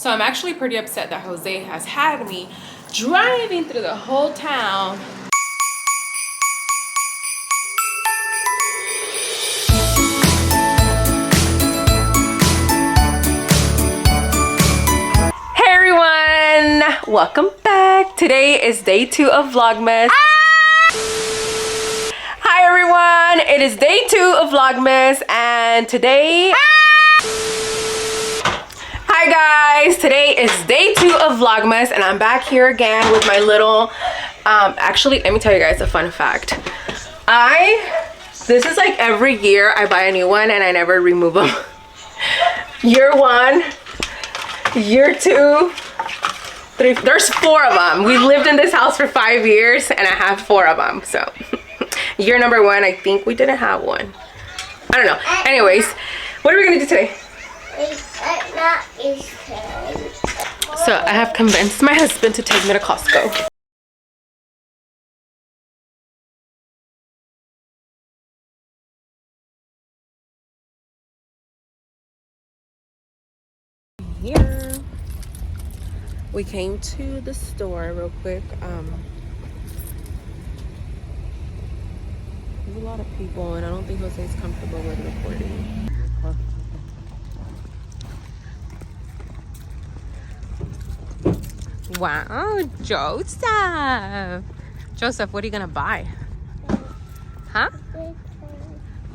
So I'm actually pretty upset that Jose has had me driving through the whole town. Hey everyone, welcome back. Today is day 2 of vlogmas. Hi everyone, it is day 2 of vlogmas and today Hi guys, today is day 2 of vlogmas and I'm back here again with my little actually let me tell you guys a fun fact. This is like every year I buy a new one and I never remove them. Year 1, year 2, 3, there's 4 of them. We lived in this house for 5 years and I have 4 of them. So year number 1 I think we didn't have one. I don't know. Anyways, what are we gonna do today? So I have convinced my husband to take me to Costco. Here we came to the store real quick. There's a lot of people and I don't think Jose's comfortable with recording. Wow, Joseph. Joseph, what are you gonna buy? Huh?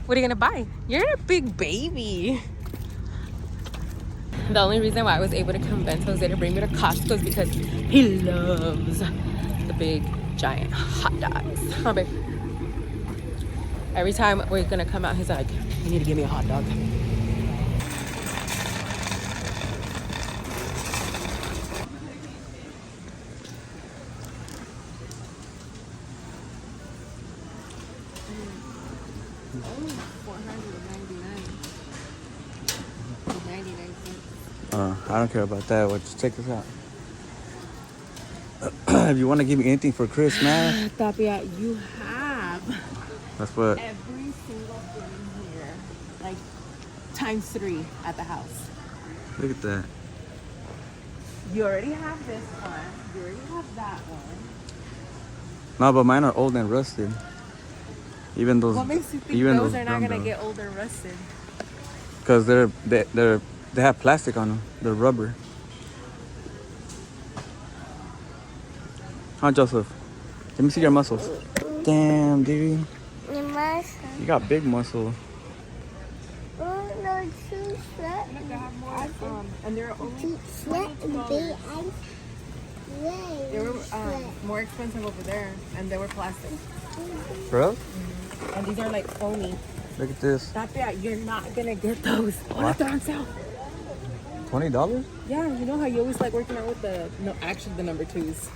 What are you gonna buy? You're a big baby. The only reason why I was able to convince Jose to bring me to Costco is because he loves the big, giant hot dogs. Huh, babe? Every time we're gonna come out, he's like, you need to give me a hot dog. I don't care about that. Well, just check this out. If you want to give me anything for Christmas, Tapia, you have that's what. every single thing here, like times 3 at the house. Look at that. You already have this one. You already have that one. No, but mine are old and rusted. Even those. What makes you think even those are not drum gonna bells. get old and rusted? Because they have plastic on them. They're rubber. Huh, Joseph? Let me see your muscles. Damn, dude. Your muscle. You got big muscle. Oh no, too flat. And they're only Too flat and big and they were more expensive over there, and they were plastic. Bro? And these are like foamy. Look at this. Tapia, you're not gonna get those. Oh, they're on sale. $20? Yeah, you know how you always like working out with the the number 2s.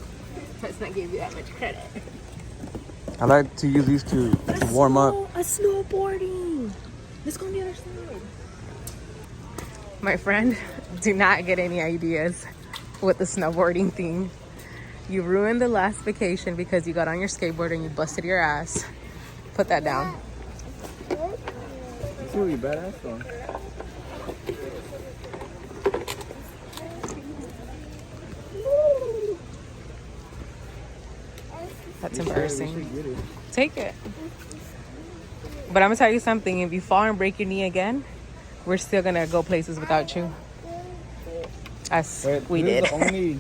Let's not give you that much credit. I like to use these to warm up. A snowboarding. Let's go on the other side. My friend, do not get any ideas with the snowboarding thing. You ruined the last vacation because you got on your skateboard and you busted your ass. Put that down. It's really badass though. That's embarrassing. Take it. But I'm gonna tell you something. If you fall and break your knee again, we're still gonna go places without you. As we did. The only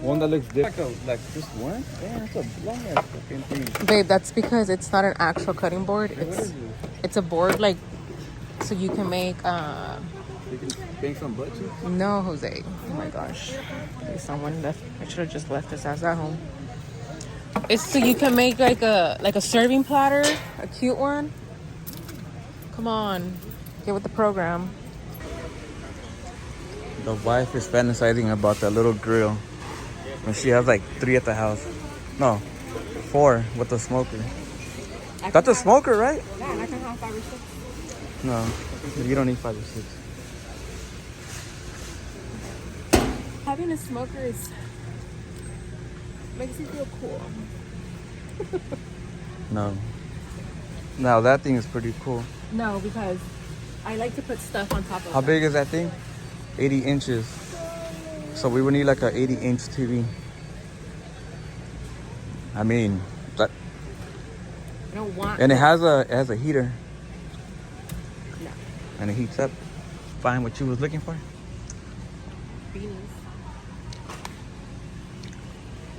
one that looks different. Like just one? Yeah, that's a long ass fucking thing. Babe, that's because it's not an actual cutting board. Hey, what is this? It's a board like so you can make You can bang some butt cheeks? no, Jose. Oh my gosh. Someone left. I should have just left this ass at home. It's so you can make like a serving platter, a cute one. Come on, get with the program. The wife is fantasizing about that little grill. And she has like 3 at the house. No, 4 with the smoker. That's a smoker, right? Yeah, and I can have 5 or 6. No, you don't need 5 or 6. Having a smoker makes you feel cool. No. Now that thing is pretty cool. No, because I like to put stuff on top of How them. big is that thing? 80 inches. So we would need like a 80-inch TV. I mean, that, I don't want. and it has a heater. No. And it heats up. Find what you was looking for. Beanies.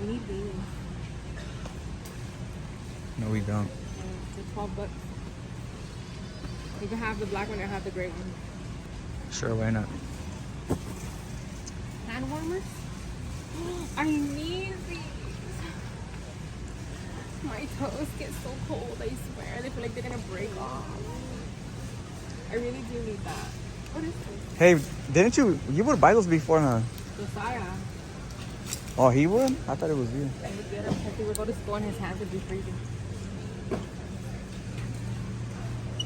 We need beanies. No, we don't. It's $12. You can have the black one or have the gray one. Sure, why not? Hand warmers? I need these. My toes get so cold, I swear. They feel like they're gonna break off. I really do need that. What is this? Hey, didn't you would buy those before, huh? Josiah. Oh, he would? I thought it was you. I would get him because he would go to school and his hands would be freezing.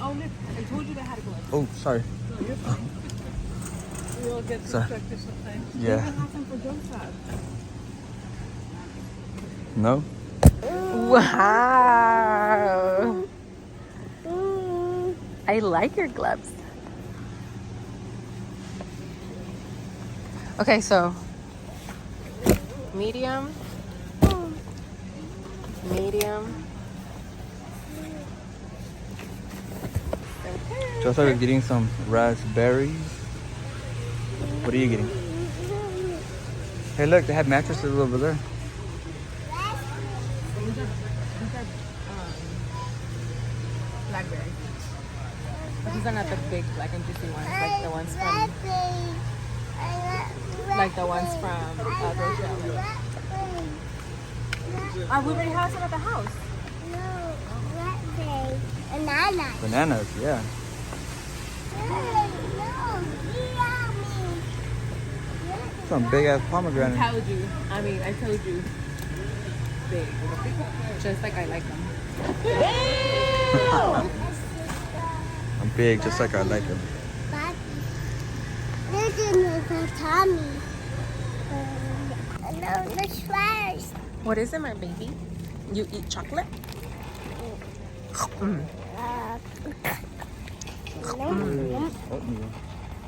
Oh, look. I told you they had gloves. Oh, sorry. We all get Sorry. distracted sometimes. Yeah. We even have some for Joseph. No? Wow. I like your gloves. Okay, so medium. Joseph is getting some raspberries. What are you getting? Hey, look, they have mattresses over there. These are blackberry. But these are not the big black and juicy ones, like the ones from Rochelle. We already have some at the house. No, blackberry. Bananas. Bananas, yeah. Some big ass pomegranate. I told you. Big. Just like I like them. I'm big, just like I like them. This is for Tommy. No, the trash. What is it, my baby? You eat chocolate? Oatmeal.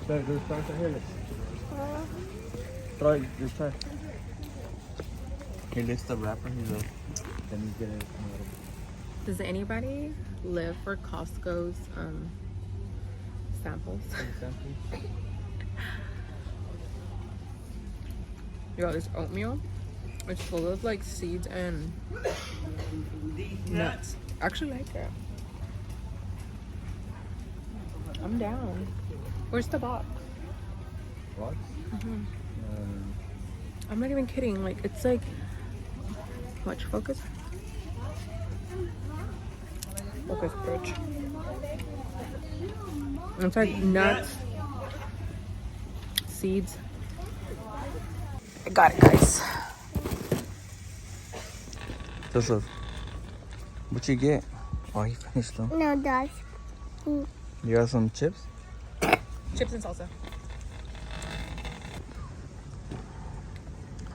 There's stars right here. Try it, just try. He lifts the wrapper, he goes, then he's gonna come out of it. Does anybody live for Costco's samples? Yo, this oatmeal, it's full of like seeds and nuts. I actually like it. I'm down. Where's the box? What? I'm not even kidding. Like, it's like, watch, focus. Focus, bitch. It's like nuts, seeds. I got it, guys. Joseph, what you get? Oh, he finished them. No, that's. You got some chips? Chips and salsa.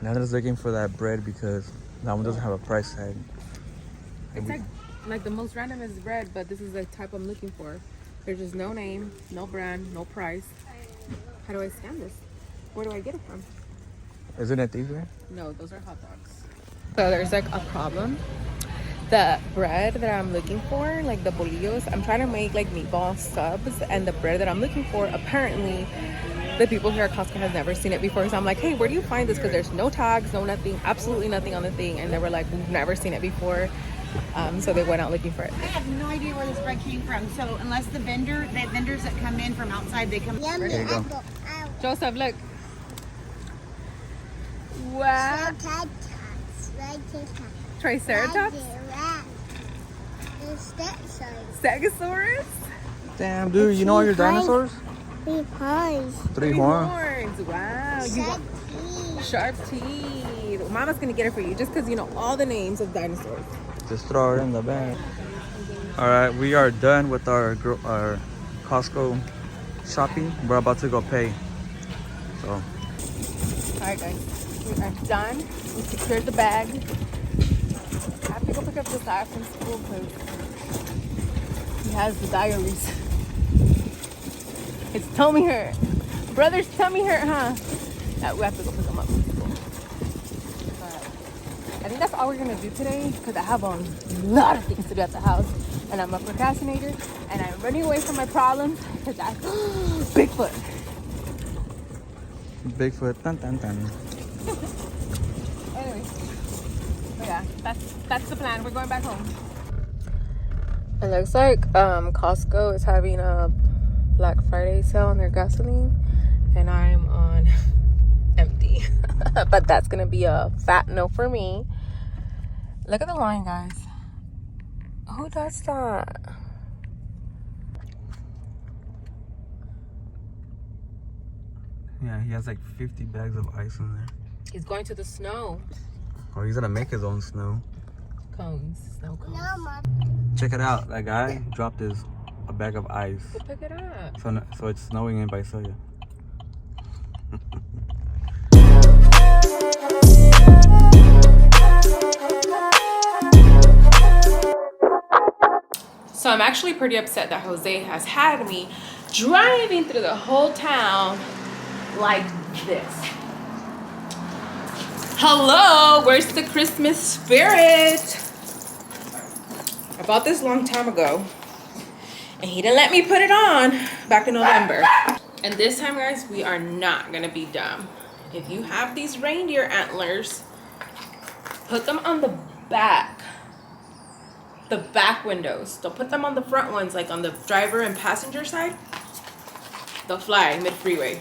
Nana's looking for that bread because that one doesn't have a price tag. It's like the most random is bread, but this is the type I'm looking for. There's just no name, no brand, no price. How do I scan this? Where do I get it from? Isn't it these way? No, those are hot dogs. So there's like a problem. The bread that I'm looking for, like the bolillos, I'm trying to make like meatball subs, and the bread that I'm looking for, apparently the people here at Costco has never seen it before. So I'm like, hey, where do you find this? Because there's no tags, no nothing, absolutely nothing on the thing. And they were like, we've never seen it before. So they went out looking for it. I have no idea where this bread came from. So unless the vendors that come in from outside, they come. Yummy There you go. apple. Joseph, look. Wow. Triceratops? Stegosaurus? Damn, dude, you know all your dinosaurs? 3 horns. 3 horns. Wow. You got sharp teeth. Mama's gonna get it for you just because you know all the names of dinosaurs. Just throw it in the bag. All right, we are done with our Costco shopping. We're about to go pay. So, All right, guys. We are done. We secured the bag. I have to go pick up this guy from school because he has the diaries. His tummy hurt. Brother's tummy hurt, huh? We have to go pick them up from school. But I think that's all we're gonna do today because I have a lot of things to do at the house, and I'm a procrastinator, and I'm running away from my problems because I Bigfoot. Bigfoot, dun dun dun. Anyway, but yeah, that's the plan. We're going back home. It looks like Costco is having a Black Friday sale on their gasoline, and I'm on empty. But that's gonna be a fat no for me. Look at the line, guys. Who does that? Yeah, he has like 50 bags of ice in there. He's going to the snow Oh, he's gonna make his own snow. cones. Snow cones. No, Mom. Check it out. That guy dropped a bag of ice. Go pick it up. So it's snowing in Visalia. So I'm actually pretty upset that Jose has had me driving through the whole town like this. Hello, where's the Christmas spirit? I bought this long time ago, and he didn't let me put it on back in November. And this time, guys, we are not gonna be dumb. If you have these reindeer antlers, put them on the back windows. Don't put them on the front ones, like on the driver and passenger side. They'll fly mid-freeway.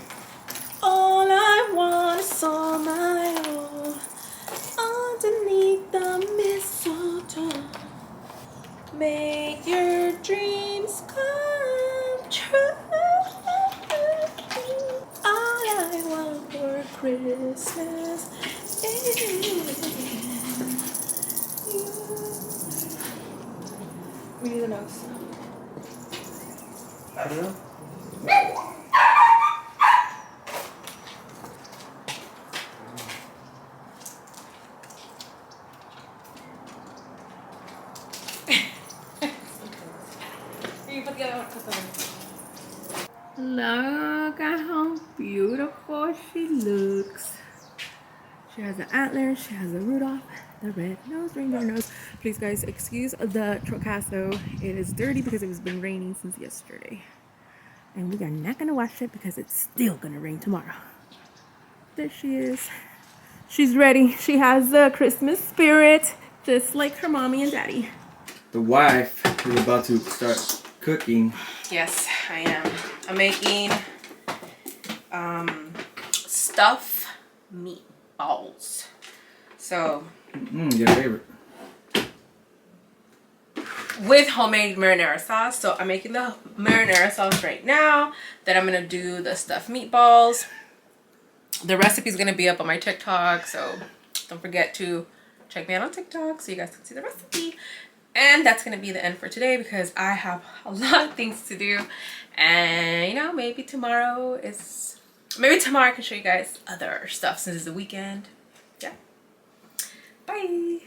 All I want is all my own underneath the mistletoe. Make your dreams come true. All I want for Christmas is you. We need the nose. Look at how beautiful she looks. She has the antlers, she has the Rudolph, the red nose, reindeer nose. Please, guys, excuse the Trocasso. It is dirty because it has been raining since yesterday. And we are not going to wash it because it's still going to rain tomorrow. There she is. She's ready. She has the Christmas spirit, just like her mommy and daddy. The wife is about to start cooking. Yes, I am. I'm making stuffed meatballs. So Your favorite. with homemade marinara sauce. So I'm making the marinara sauce right now. Then I'm gonna do the stuffed meatballs. The recipe is gonna be up on my TikTok, so don't forget to check me out on TikTok so you guys can see the recipe. And that's gonna be the end for today because I have a lot of things to do. And you know, maybe tomorrow I can show you guys other stuff since it's the weekend. Yeah. Bye.